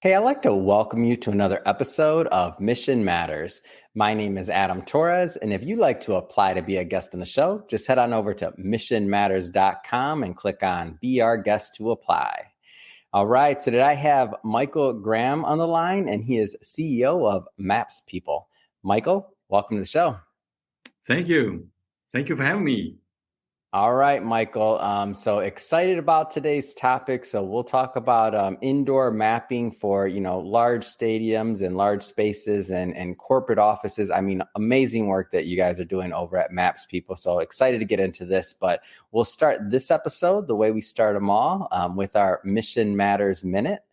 Hey, I'd like to welcome you to another episode of Mission Matters. My name is Adam Torres, and if you'd like to apply to be a guest on the show, just head on over to missionmatters.com and click on Be Our Guest to apply. All right, so today I have Michael Graham on the line, and he is CEO of Maps People. Michael, welcome to the show. Thank you. Thank you for having me. All right, Michael. So excited about today's topic. So we'll talk about indoor mapping for, large stadiums and large spaces and corporate offices. I mean, amazing work that you guys are doing over at Maps People. So excited to get into this, but we'll start this episode the way we start them all with our Mission Matters Minute.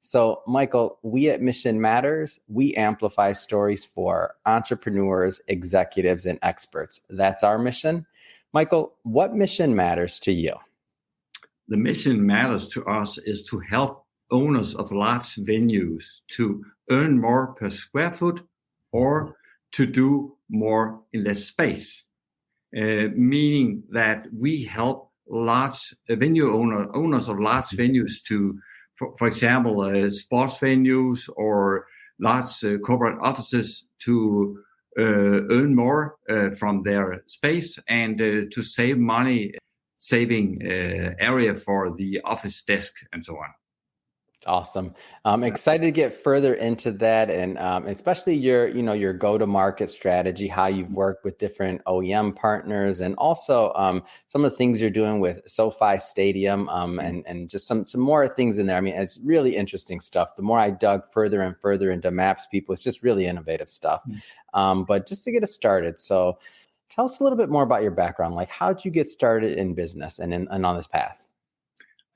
So, Michael, we at Mission Matters, we amplify stories for entrepreneurs, executives, and experts. That's our mission. Michael, what mission matters to you? The mission matters to us is to help owners of large venues to earn more per square foot or to do more in less space, meaning that we help large venue owners of large venues to, for example, sports venues or large corporate offices to earn more from their space and to save money, saving area for the office desk and so on. It's awesome. I'm excited to get further into that, and especially your go-to-market strategy, how you've worked with different OEM partners, and also some of the things you're doing with SoFi Stadium, and just some more things in there. I mean, it's really interesting stuff. The more I dug further and further into Maps People, it's just really innovative stuff. But just to get us started, so tell us a little bit more about your background. Like, how'd you get started in business and on this path?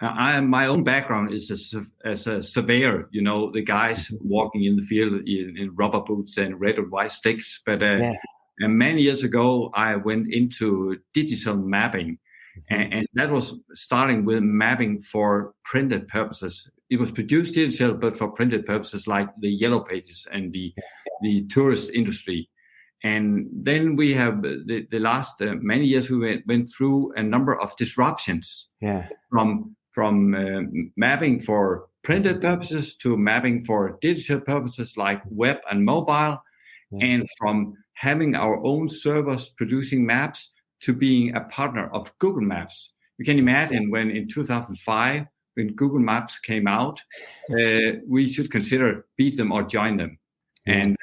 My own background is as a surveyor, the guys walking in the field in rubber boots and red and white sticks. But and many years ago, I went into digital mapping, and that was starting with mapping for printed purposes. It was produced digital, but for printed purposes like the Yellow Pages and the tourist industry. And then we have the last many years, we went through a number of disruptions from mapping for printed purposes to mapping for digital purposes like web and mobile, and from having our own servers producing maps to being a partner of Google Maps. You can imagine when in 2005, when Google Maps came out, we should consider beat them or join them. And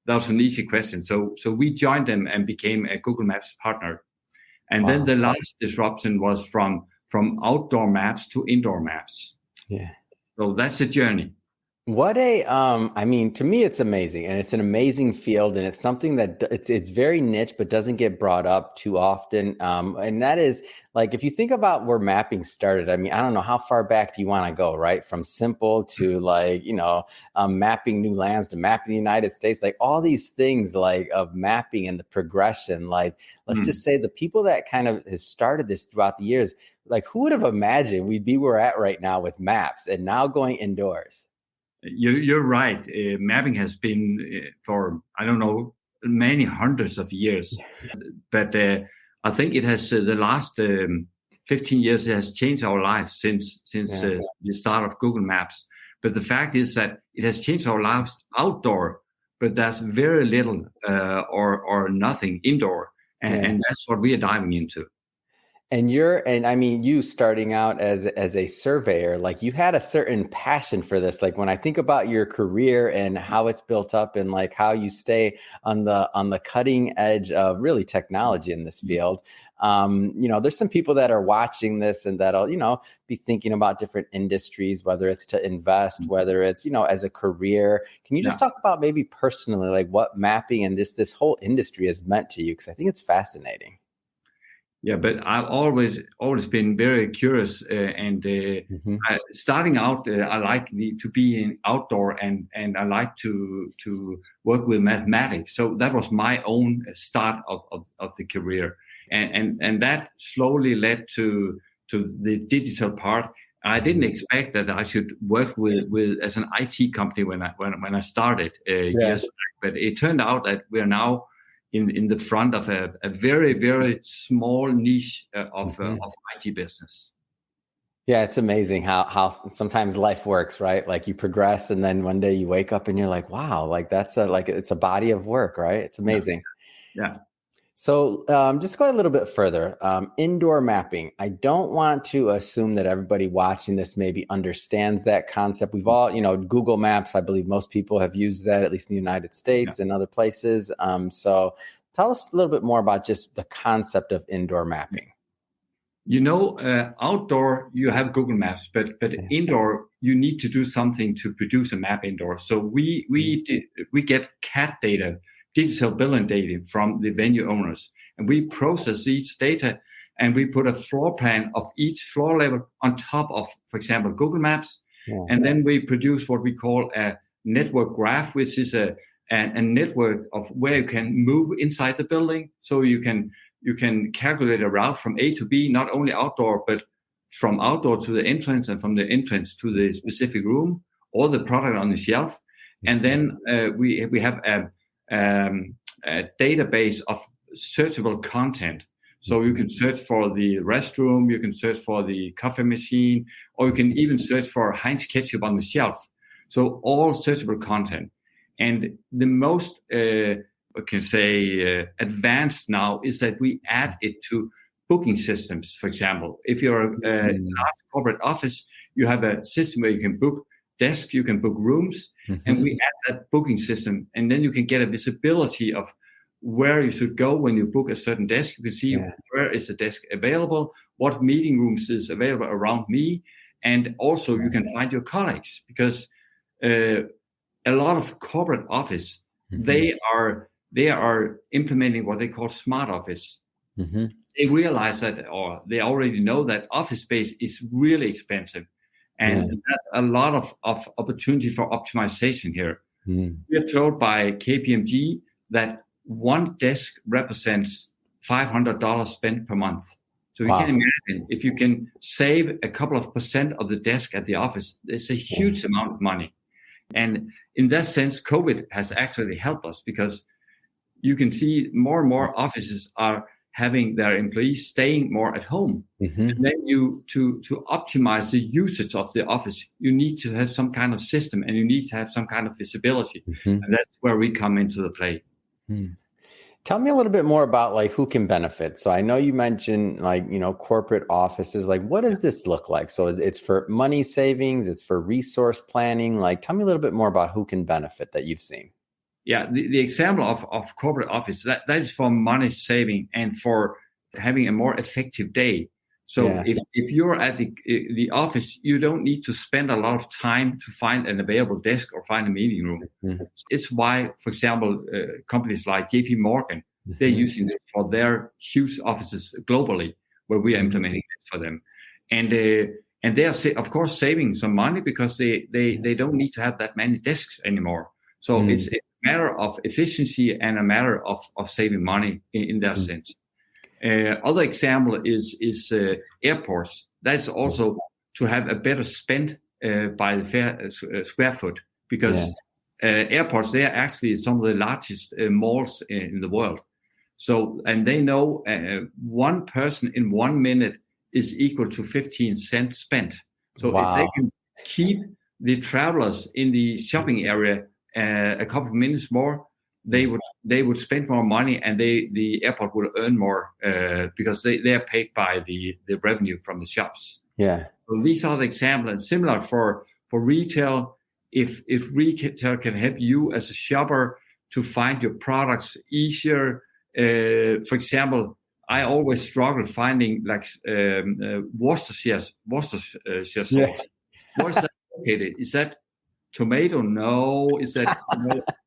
that was an easy question. So we joined them and became a Google Maps partner. And then the last disruption was from outdoor maps to indoor maps. Yeah. So that's the journey. What I mean, to me, it's amazing, and it's an amazing field, and it's something that it's very niche, but doesn't get brought up too often. And that is like, if you think about where mapping started, I mean, I don't know, how far back do you want to go, right? From simple to mapping new lands to mapping the United States, like all these things like of mapping and the progression, like, let's just say the people that kind of has started this throughout the years, like who would have imagined we'd be where we're at right now with maps and now going indoors? You're right. Mapping has been for, I don't know, many hundreds of years. But I think it has the last 15 years, it has changed our lives since the start of Google Maps. But the fact is that it has changed our lives outdoor, but there's very little or nothing indoor. And that's what we are diving into. And you starting out as a surveyor, like you had a certain passion for this. Like when I think about your career and how it's built up and like how you stay on the cutting edge of really technology in this field, there's some people that are watching this and that'll, be thinking about different industries, whether it's to invest, whether it's, as a career. Can you just talk about maybe personally, like what mapping and this whole industry has meant to you? Because I think it's fascinating. Yeah, but I've always been very curious, starting out, I like to be in outdoor, and I like to work with mathematics. So that was my own start of the career, and that slowly led to the digital part. I didn't expect that I should work with as an IT company when I started years back, but it turned out that we are now in the front of a very, very small niche of IT business. Yeah, it's amazing how sometimes life works, right? Like you progress, and then one day you wake up and you're like, wow, like that's it's a body of work, right? It's amazing. Yeah. So just go a little bit further. Indoor mapping. I don't want to assume that everybody watching this maybe understands that concept. We've all, Google Maps, I believe most people have used that, at least in the United States and other places. So tell us a little bit more about just the concept of indoor mapping. Outdoor, you have Google Maps, but indoor, you need to do something to produce a map indoor. So we get CAD data, digital billing data from the venue owners, and we process each data, and we put a floor plan of each floor level on top of, for example, Google Maps, and then we produce what we call a network graph, which is a network of where you can move inside the building, so you can calculate a route from A to B, not only outdoor, but from outdoor to the entrance and from the entrance to the specific room or the product on the shelf. And then we have a database of searchable content. So you can search for the restroom, you can search for the coffee machine, or you can even search for Heinz ketchup on the shelf. So all searchable content. And the most advanced now is that we add it to booking systems. For example, if you're a large corporate office, you have a system where you can book desks, you can book rooms, and we add that booking system, and then you can get a visibility of where you should go when you book a certain desk. You can see where is the desk available, what meeting rooms is available around me, and also you can find your colleagues, because a lot of corporate office, they are implementing what they call smart office. They realize that, or they already know that office space is really expensive, and that's a lot of opportunity for optimization here. We are told by KPMG that one desk represents $500 spent per month. So you can imagine, if you can save a couple of % of the desk at the office, it's a huge amount of money. And in that sense, COVID has actually helped us, because you can see more and more offices are having their employees staying more at home. And then to optimize the usage of the office, you need to have some kind of system, and you need to have some kind of visibility. And that's where we come into the play. Tell me a little bit more about like who can benefit. So I know you mentioned corporate offices. Like, what does this look like? So it's for money savings, it's for resource planning. Like, tell me a little bit more about who can benefit that you've seen. Yeah, the example of corporate office, that is for money saving and for having a more effective day. So if you're at the office, you don't need to spend a lot of time to find an available desk or find a meeting room. It's why, for example, companies like JP Morgan, they're using this for their huge offices globally, where we are implementing it for them. And they are, of course, saving some money, because they don't need to have that many desks anymore. So it's a matter of efficiency and a matter of saving money in that sense. Other example is airports. That's also to have a better spend by the square foot, because airports, they are actually some of the largest malls in the world. So, and they know one person in 1 minute is equal to 15 cents spent. So if they can keep the travelers in the shopping area a couple of minutes more, they would spend more money, and the airport will earn more because they are paid by the revenue from the shops. So these are the examples. Similar for retail, if retail can help you as a shopper to find your products easier. For example, I always struggle finding like Worcestershire sauce. Where is that located? Is that tomato? No. Is that?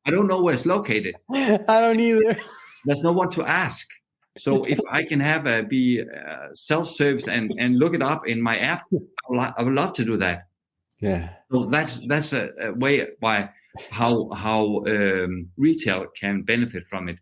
I don't know where it's located. I don't either. There's no one to ask. So if I can be self-service and look it up in my app, I would love to do that. So that's a way by how retail can benefit from it.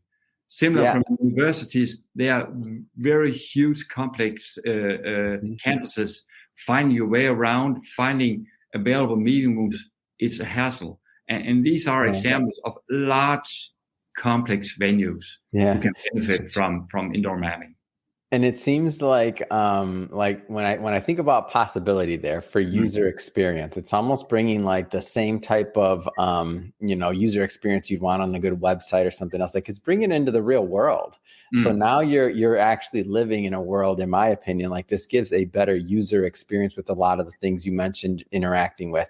Similar from universities, they are very huge, complex campuses. Finding your way around, finding available meeting rooms, it's a hassle. And these are examples of large, complex venues who can benefit from indoor mapping. And it seems like when I think about possibility there for user experience, it's almost bringing like the same type of user experience you'd want on a good website or something else. Like it's bringing it into the real world. So now you're actually living in a world, in my opinion, like this gives a better user experience with a lot of the things you mentioned interacting with.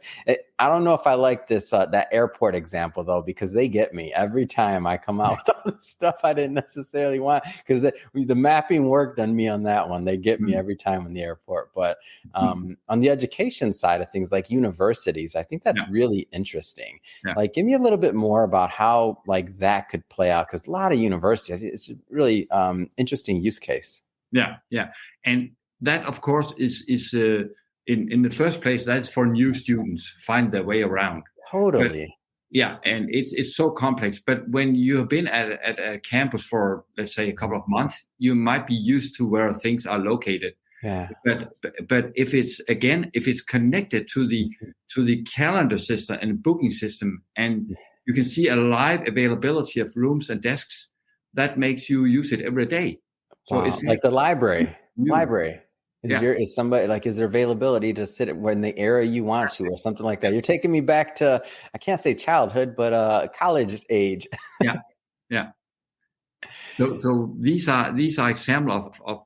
I don't know if I like this that airport example though, because they get me every time I come out with all the stuff I didn't necessarily want, because the mapping worked on me on that one. They get me every time in the airport. But on the education side of things, like universities, I think that's really interesting. Yeah. Like, give me a little bit more about how like that could play out, because a lot of universities, it's really interesting use case. Yeah, and that of course is in the first place, that's for new students find their way around. Totally. But, and it's so complex. But when you have been at a campus for, let's say, a couple of months, you might be used to where things are located. Yeah. But if it's connected to the calendar system and booking system, and you can see a live availability of rooms and desks, that makes you use it every day. So it's like the library. Library. Is somebody like, is there availability to sit in the area you want to, or something like that? You're taking me back to, I can't say childhood, but college age. Yeah. So these are examples of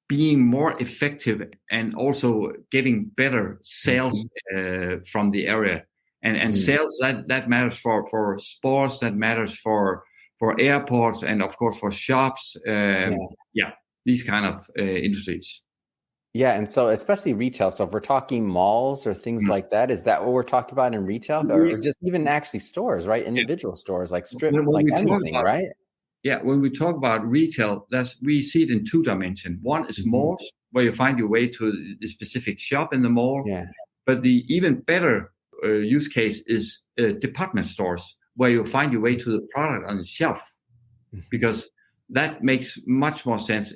being more effective and also getting better sales from the area, and sales that matters for sports, that matters for airports, and of course for shops. These kind of industries. Yeah, and so especially retail. So if we're talking malls or things like that, is that what we're talking about in retail, or just even actually stores, right? Individual stores, like strip, like anything, right? Yeah, when we talk about retail, we see it in two dimensions. One is malls, where you find your way to the specific shop in the mall. Yeah. But the even better use case is department stores, where you find your way to the product on the shelf, because that makes much more sense.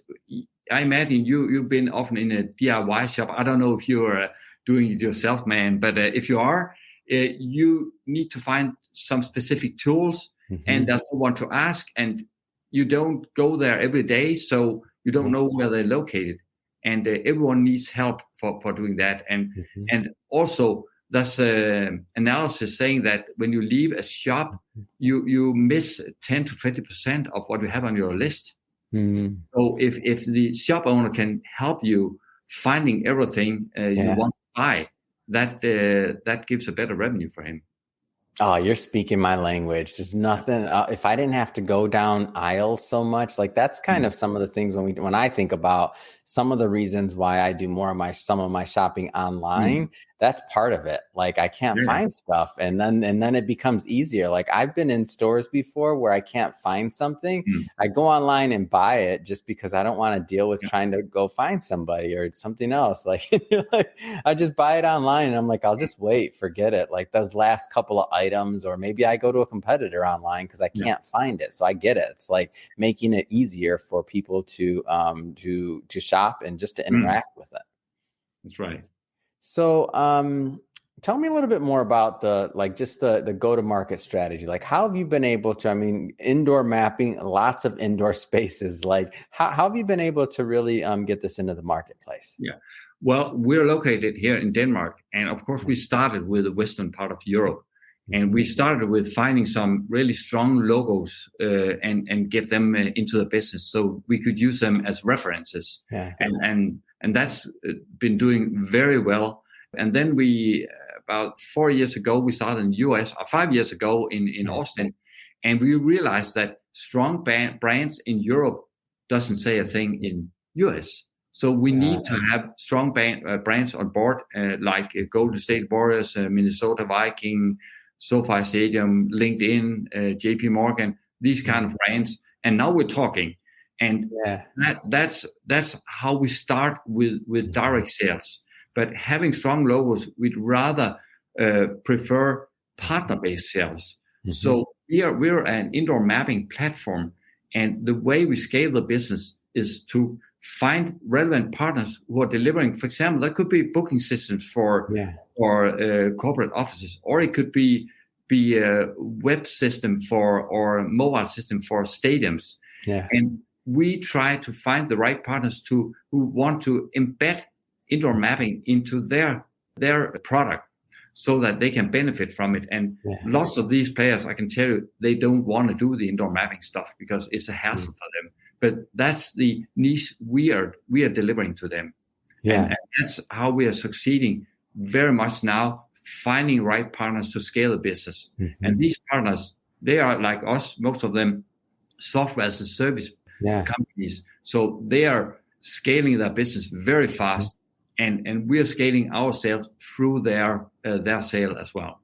I imagine you've been often in a DIY shop. I don't know if you're doing it yourself, man, but if you are, you need to find some specific tools, and there's no one to ask, and you don't go there every day, so you don't know where they're located. And everyone needs help for doing that. And also, there's analysis saying that when you leave a shop, you miss 10 to 20% of what you have on your list. So if the shop owner can help you finding everything you want to buy, that gives a better revenue for him. Oh, you're speaking my language. There's nothing. If I didn't have to go down aisles so much, like that's kind of some of the things when I think about some of the reasons why I do some of my shopping online. That's part of it. Like I can't find stuff, and then it becomes easier. Like I've been in stores before where I can't find something. I go online and buy it just because I don't want to deal with trying to go find somebody or something else. Like, I just buy it online, and I'm like, I'll just wait, forget it. Like those last couple of items, or maybe I go to a competitor online because I can't find it. So I get it. It's like making it easier for people to shop and just to interact with it. That's right. So tell me a little bit more about the go-to-market strategy. Like, how have you been able to, indoor mapping, lots of indoor spaces, like how have you been able to really get this into the marketplace? Yeah. Well, we're located here in Denmark. And of course, we started with the western part of Europe. And we started with finding some really strong logos and get them into the business so we could use them as references. Yeah. And that's been doing very well. And then we, about 4 years ago, we started in the US, or 5 years ago in Austin. And we realized that strong brands in Europe doesn't say a thing in US. So we need to have strong brands on board, like Golden State Warriors, Minnesota Viking, SoFi Stadium, LinkedIn, JP Morgan, these kind of brands. And now we're talking. And that's how we start with direct sales. But having strong logos, we'd rather prefer partner-based sales. So we're an indoor mapping platform. And the way we scale the business is to find relevant partners who are delivering. For example, that could be booking systems for corporate offices, or it could be a web system or mobile system for stadiums. Yeah. And we try to find the right partners who want to embed indoor mapping into their product so that they can benefit from it. And lots of these players, I can tell you, they don't want to do the indoor mapping stuff because it's a hassle for them. But that's the niche we are delivering to them. And that's how we are succeeding very much now, finding right partners to scale the business. And these partners, they are like us, most of them software as a service companies. So they are scaling their business very fast, and we are scaling our sales through their sale as well.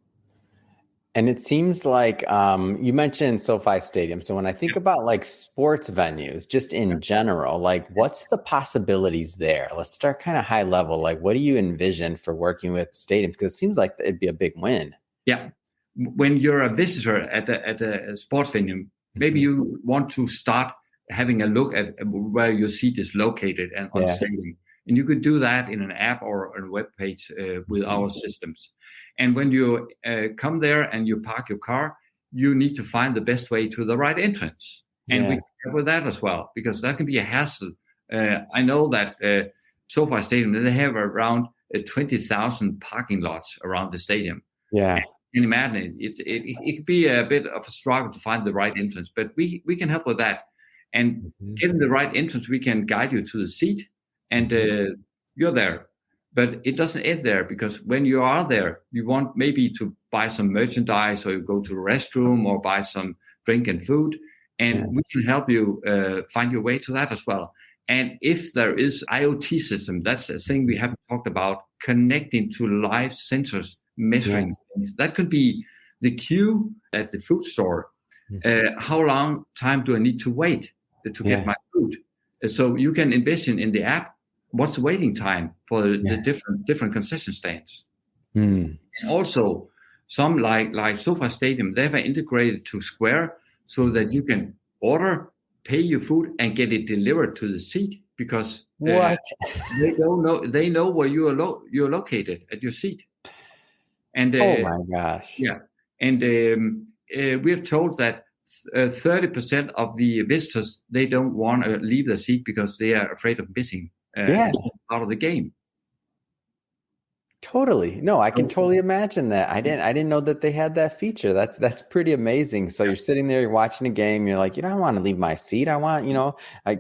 And it seems like you mentioned SoFi Stadium. So when I think about like sports venues, just in general, like what's the possibilities there? Let's start kind of high level. Like what do you envision for working with stadiums? Because it seems like it'd be a big win. Yeah. When you're a visitor at a sports venue, maybe you want to start having a look at where your seat is located and on the stadium. And you could do that in an app or a web page with our systems. And when you come there and you park your car, you need to find the best way to the right entrance. And we can help with that as well, because that can be a hassle. I know that SoFi Stadium, they have around 20,000 parking lots around the stadium. Yeah. You can imagine it could be a bit of a struggle to find the right entrance, but we can help with that. And getting the right entrance, we can guide you to the seat, and you're there. But it doesn't end there, because when you are there, you want maybe to buy some merchandise, or you go to the restroom, or buy some drink and food, and we can help you find your way to that as well. And if there is IoT system, that's a thing we haven't talked about, connecting to live sensors, measuring things. That could be the queue at the food store. How long time do I need to wait to get my food? So you can envision in the app what's the waiting time for the different concession stands. And also some like SoFi Stadium, they have integrated to Square so that you can order, pay your food, and get it delivered to the seat, because they don't know, they know where you're located at your seat. And oh my gosh. And we're told that 30% of the visitors, they don't want to leave the seat because they are afraid of missing out of the game. Totally. No, I can totally imagine that. I didn't know that they had that feature. That's pretty amazing. So you're sitting there, you're watching a game, you're like, I want to leave my seat. I want,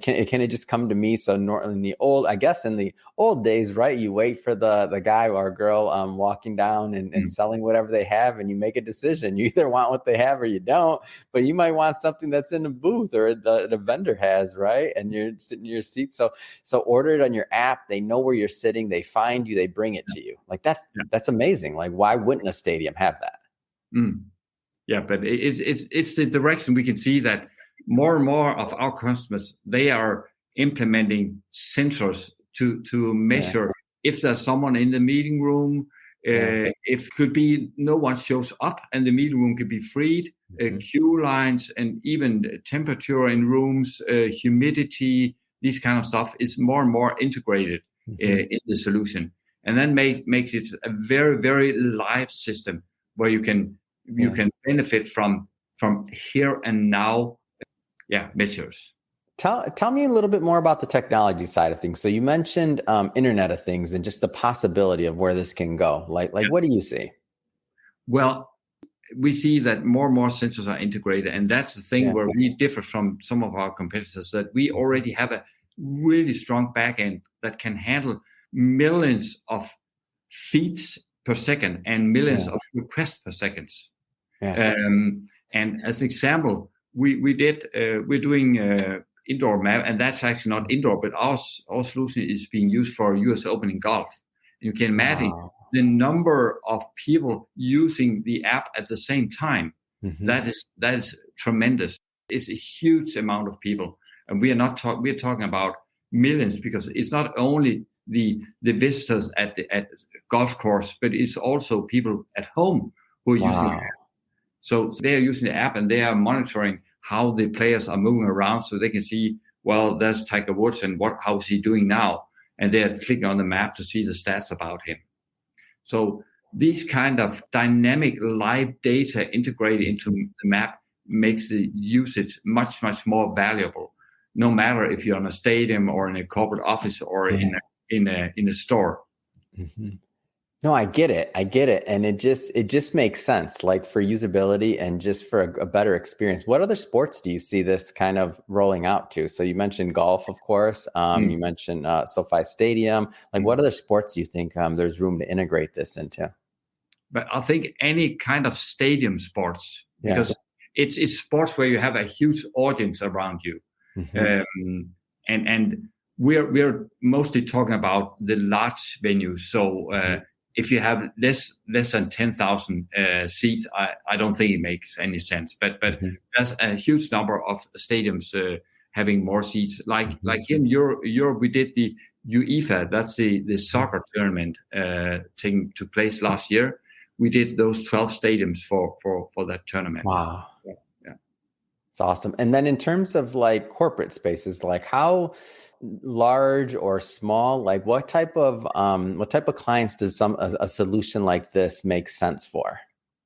can it just come to me? So in the old days, right, you wait for the guy or girl walking down and selling whatever they have, and you make a decision. You either want what they have or you don't, but you might want something that's in a booth or the vendor has, right? And you're sitting in your seat. So order it on your app. They know where you're sitting. They find you. They bring it to you. Like that's amazing. Like, why wouldn't a stadium have that? Yeah, but it's the direction we can see that more and more of our customers, they are implementing sensors to measure if there's someone in the meeting room. If could be no one shows up and the meeting room could be freed, queue lines, and even temperature in rooms, humidity, these kind of stuff is more and more integrated in the solution. And then makes it a very, very live system where you can benefit from here and now measures. Tell me a little bit more about the technology side of things. So you mentioned Internet of Things and just the possibility of where this can go. Like what do you see? Well, we see that more and more sensors are integrated, and that's the thing where we differ from some of our competitors, that we already have a really strong backend that can handle millions of feeds per second and millions of requests per second. And as an example, we're doing indoor map, and that's actually not indoor, but our solution is being used for US Open in golf. You can imagine the number of people using the app at the same time. That is tremendous. It's a huge amount of people, and we're talking about millions, because it's not only the visitors at the golf course, but it's also people at home who are using the app. So they are using the app and they are monitoring how the players are moving around, so they can see, well, there's Tiger Woods and how is he doing now? And they are clicking on the map to see the stats about him. So these kind of dynamic live data integrated into the map makes the usage much, much more valuable. no matter if you're in a stadium or in a corporate office or in a store. Mm-hmm. No, I get it. And it just makes sense, like for usability and just for a better experience. What other sports do you see this kind of rolling out to? So you mentioned golf, of course. You mentioned SoFi Stadium. Like what other sports do you think there's room to integrate this into? But I think any kind of stadium sports, because it's sports where you have a huge audience around you. Mm-hmm. And we're mostly talking about the large venues. So if you have less than 10,000 seats, I don't think it makes any sense. But there's a huge number of stadiums having more seats. Like in Europe, we did the UEFA. That's the soccer tournament taking to place last year. We did those 12 stadiums for that tournament. Wow. Yeah. It's awesome. And then in terms of like corporate spaces, like how large or small, like what type of clients does a solution like this make sense for?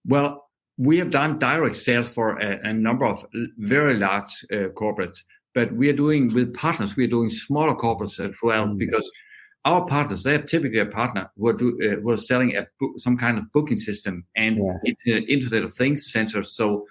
Well, we have done direct sales for a number of very large corporates, but we are doing with partners. We are doing smaller corporates as well, because our partners, they're typically a partner who are selling some kind of booking system, and it's an Internet of Things sensors. So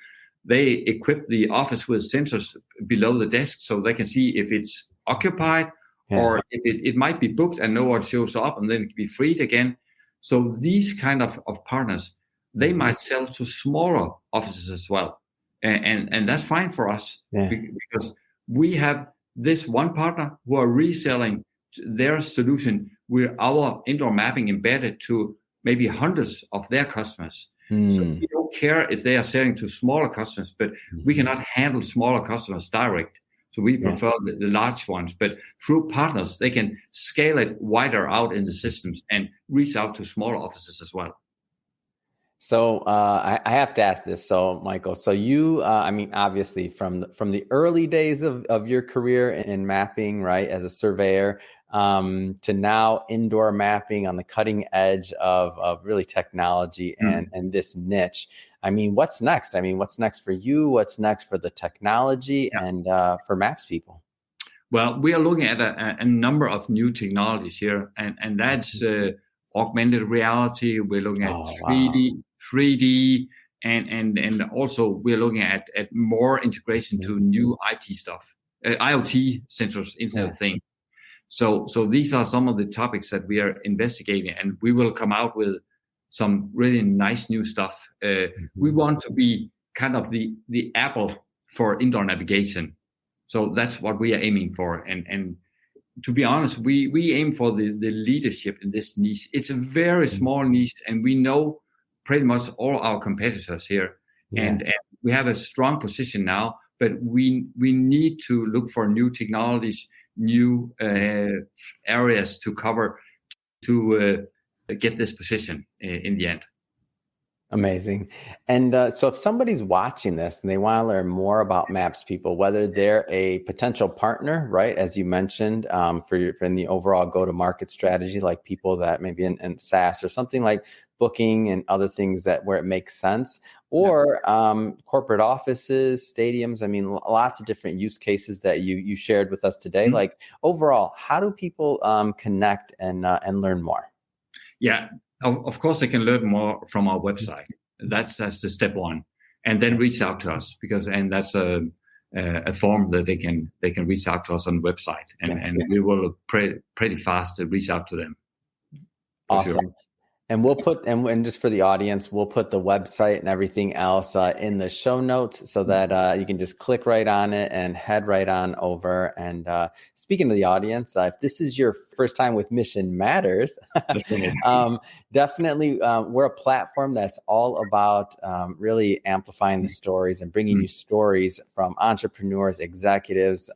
they equip the office with sensors below the desk, so they can see if it's occupied or if it might be booked and no one shows up, and then it can be freed again. So these kind of partners, they might sell to smaller offices as well, and that's fine for us because we have this one partner who are reselling their solution with our indoor mapping embedded to maybe hundreds of their customers. So we don't care if they are selling to smaller customers, but we cannot handle smaller customers direct. So we prefer the large ones, but through partners, they can scale it wider out in the systems and reach out to smaller offices as well. So I have to ask this. So Michael, so you, I mean, obviously from the early days of your career in mapping, right, as a surveyor, to now indoor mapping on the cutting edge of really technology and this niche. I mean, what's next? I mean, what's next for you? What's next for the technology and for Maps people? Well, we are looking at a number of new technologies here, and that's augmented reality. We're looking at 3D, and also we're looking at more integration to new IT stuff, IoT sensors, Internet of Things. So these are some of the topics that we are investigating, and we will come out with some really nice new stuff. We want to be kind of the Apple for indoor navigation. So that's what we are aiming for. And to be honest, we aim for the leadership in this niche. It's a very small niche, and we know pretty much all our competitors here. And we have a strong position now, but we need to look for new technologies, new areas to cover to get this position in the end. Amazing. And so if somebody's watching this and they want to learn more about Maps people, whether they're a potential partner, right, as you mentioned, for the overall go-to-market strategy, like people that maybe in SaaS or something like booking and other things where it makes sense, or corporate offices, stadiums. I mean, lots of different use cases that you shared with us today. Like overall, how do people connect and learn more? Yeah. Of course, they can learn more from our website. That's the step one, and then reach out to us and that's a form that they can reach out to us on the website, and we will pretty fast to reach out to them. Awesome. Sure. And we'll put, and just for the audience, we'll put the website and everything else in the show notes so that you can just click right on it and head right on over. And speaking to the audience, if this is your first time with Mission Matters, definitely we're a platform that's all about really amplifying the stories and bringing you stories from entrepreneurs, executives,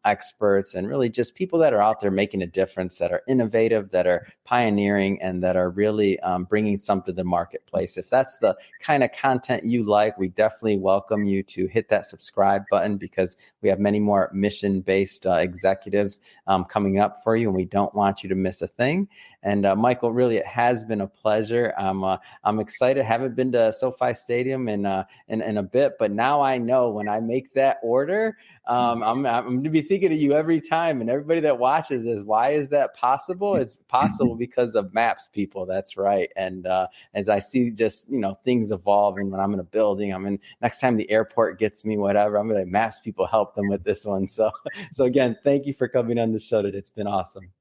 experts, and really just people that are out there making a difference, that are innovative, that are pioneering, and that are really really bringing something to the marketplace. If that's the kind of content you like, we definitely welcome you to hit that subscribe button, because we have many more mission-based executives coming up for you, and we don't want you to miss a thing. And Michael, really, it has been a pleasure. I'm excited. Haven't been to SoFi Stadium in a bit, but now I know when I make that order, I'm going to be thinking of you every time. And everybody that watches this, why is that possible? It's possible because of Maps people. That's right. And as I see just, things evolving when I'm in a building, next time the airport gets me, whatever, I'm going to Maps people help them with this one. So again, thank you for coming on the show today. It's been awesome.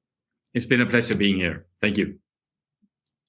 It's been a pleasure being here. Thank you.